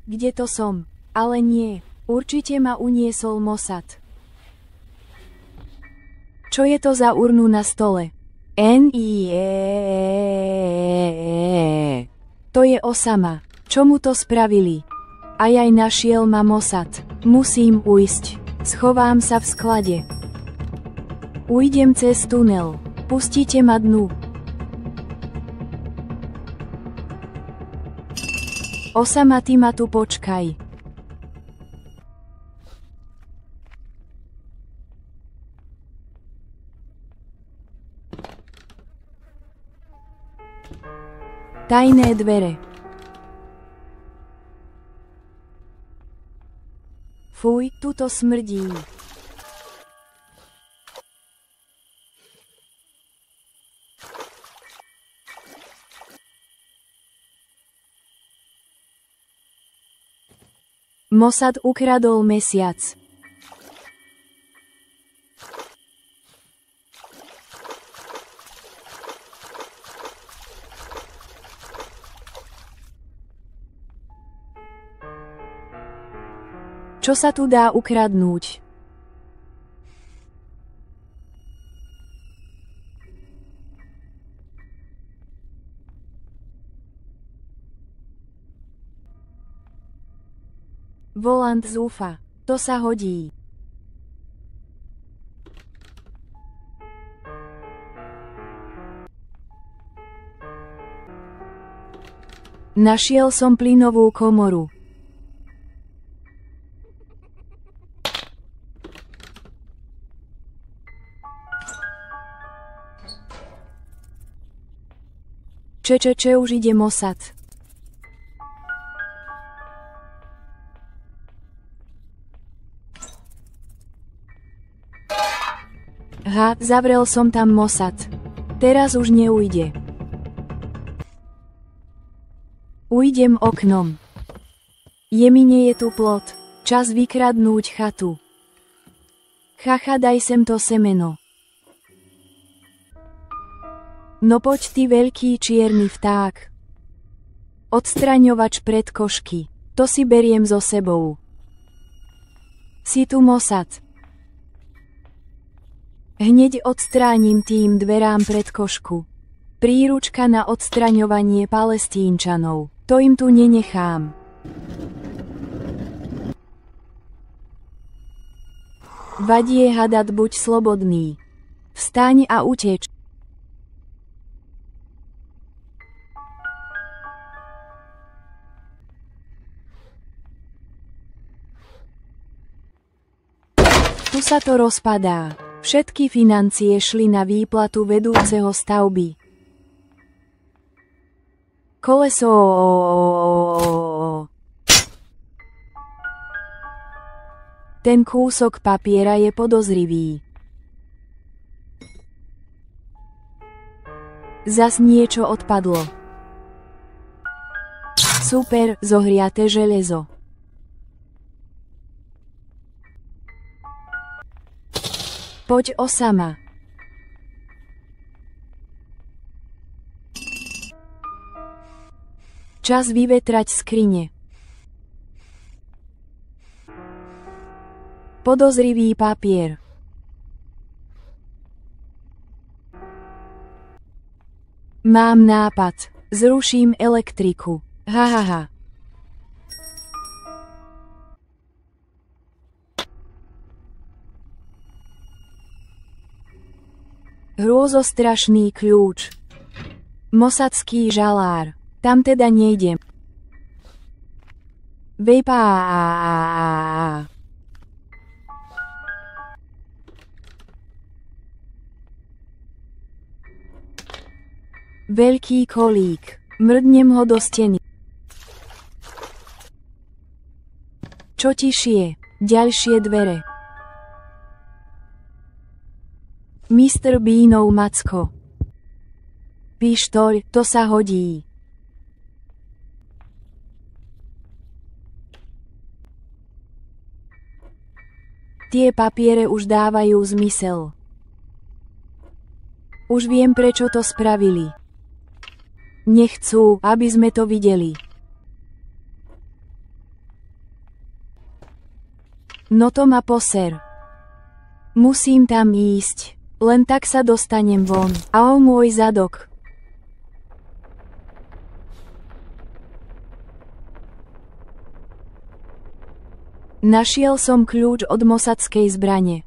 Kde to som? Ale nie. Určite ma uniesol Mossad. Čo je to za urnu na stole? To je Osama. Čo mu to spravili? Aj našiel ma Mossad. Musím ujsť. Schovám sa v sklade. Ujdem cez tunel. Pustite ma dnu. Osama, ty ma tu počkaj. Tajné dvere. Fuj, tu to smrdí. Mossad ukradol mesiac. Čo sa tu dá ukradnúť? Volant z UFA. To sa hodí. Našiel som plynovú komoru. Už ide Mossad. Zavrel som tam Mossad. Teraz už neujde. Ujdem oknom. Jemine je tu plot. Čas vykradnúť chatu. Chacha, daj sem to semeno. No poď ty veľký čierny vták. Odstraňovač pred košky. To si beriem so sebou. Si tu Mossad. Hneď odstránim tým dverám pred košku. Príručka na odstraňovanie Palestínčanov. To im tu nenechám. Vadie Hadad, buď slobodný. Vstaň a uteč. Tu sa to rozpadá. Všetky financie šli na výplatu vedúceho stavby. Koleso. Ten kúsok papiera je podozrivý. Zas niečo odpadlo. Super, zohriate železo. Poď, Osama. Čas vyvetrať skrine. Podozrivý papier. Mám nápad. Zruším elektriku. Hahaha. Hrôzostrašný kľúč. Mossadský žalár. Tam teda nejdem. Vejpá. Veľký kolík. Mrdnem ho do steny. Čo tišie? Ďalšie dvere. Mr. Beanov macko. Pištoľ, to sa hodí. Tie papiere už dávajú zmysel. Už viem, prečo to spravili. Nechcú, aby sme to videli. No to ma poser. Musím tam ísť. Len tak sa dostanem von. A o môj zadok. Našiel som kľúč od mosadskej zbrane.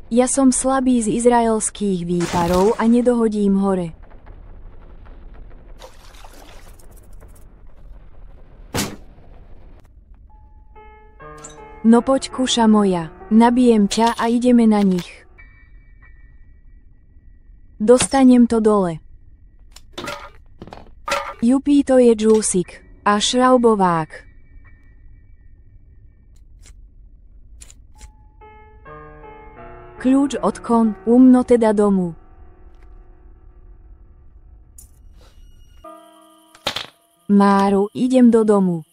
Ja som slabý z izraelských výparov a nedohodím hore. No poď, kuša moja, nabijem ťa a ideme na nich. Dostanem to dole. Jupí, to je džúsik a šraubovák. Kľúč od kon, umno teda domu. Máru, idem do domu.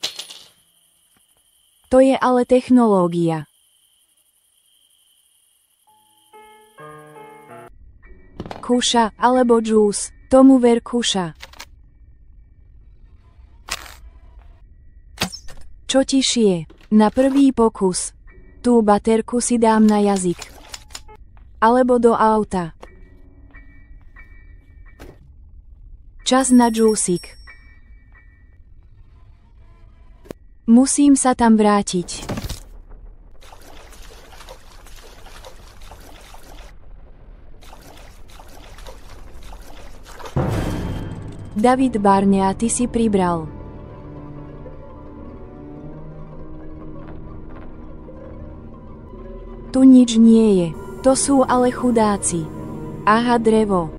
To je ale technológia. Kuša, alebo džús, tomu ver, kuša. Čo ti šije? Na prvý pokus. Tú baterku si dám na jazyk. Alebo do auta. Čas na džúsik. Musím sa tam vrátiť. David Barnea, ty si pribral. Tu nič nie je. To sú ale chudáci. Aha, drevo.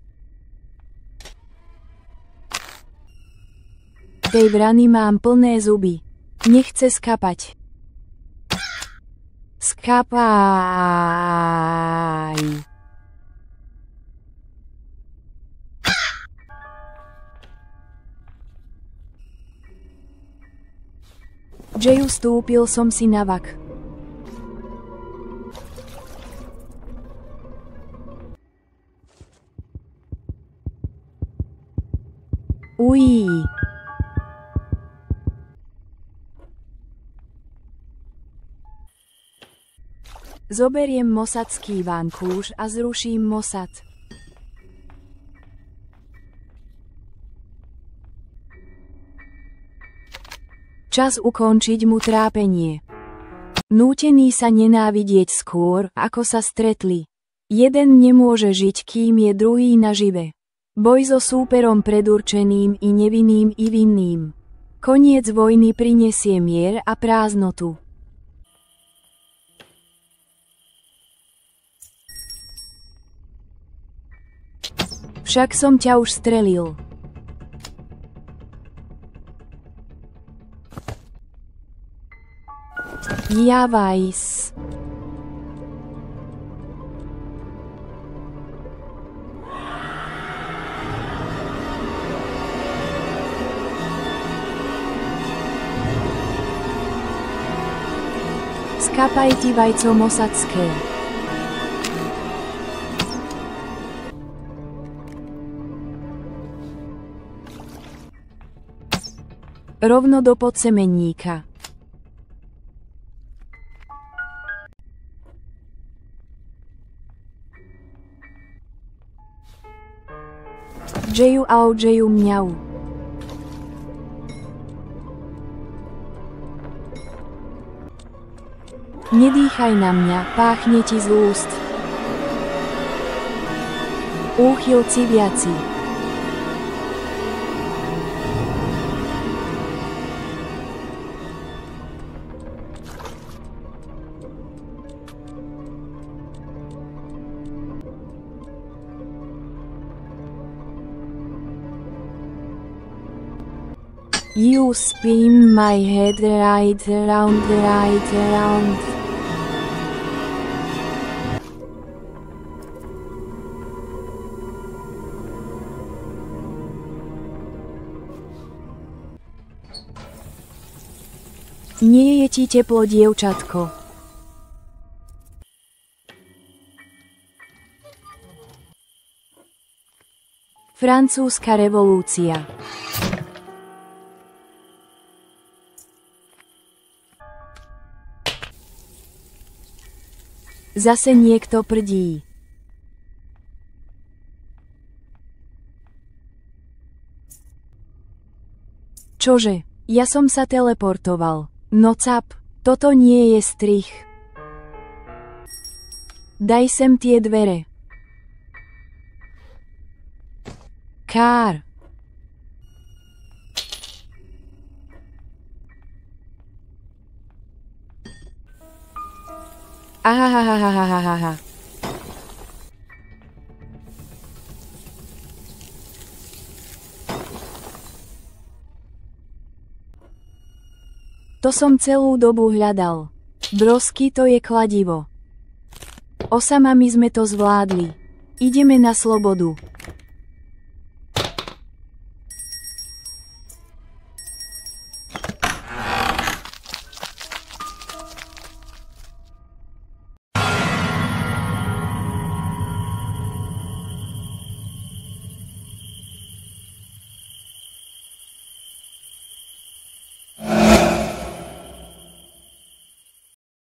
Tej vrany mám plné zuby. Nechce skapať. Skapaj. Jayu, stúpil som si na vak. Ují. Zoberiem mosadský vankúš a zruším Mosad. Čas ukončiť mu trápenie. Nútení sa nenávidieť skôr, ako sa stretli. Jeden nemôže žiť, kým je druhý nažive. Boj so súperom predurčeným i nevinným i vinným. Koniec vojny prinesie mier a prázdnotu. Však som ťa už strelil. Javajs. Skapaj ti vajco mosadské. Rovno do podsemenníka. Jayu, au, Jayu, mňau. Nedýchaj na mňa, páchne ti z úst. Úchylci viaci. You spin my head right around, right around. Nie je ti teplo, dievčatko. Francúzska revolúcia. Zase niekto prdí. Čože? Ja som sa teleportoval. No cap, toto nie je strich. Daj sem tie dvere. Kár. Ahahahahahaha. To som celú dobu hľadal. Brosky, to je kladivo. Osamami sme to zvládli. Ideme na slobodu.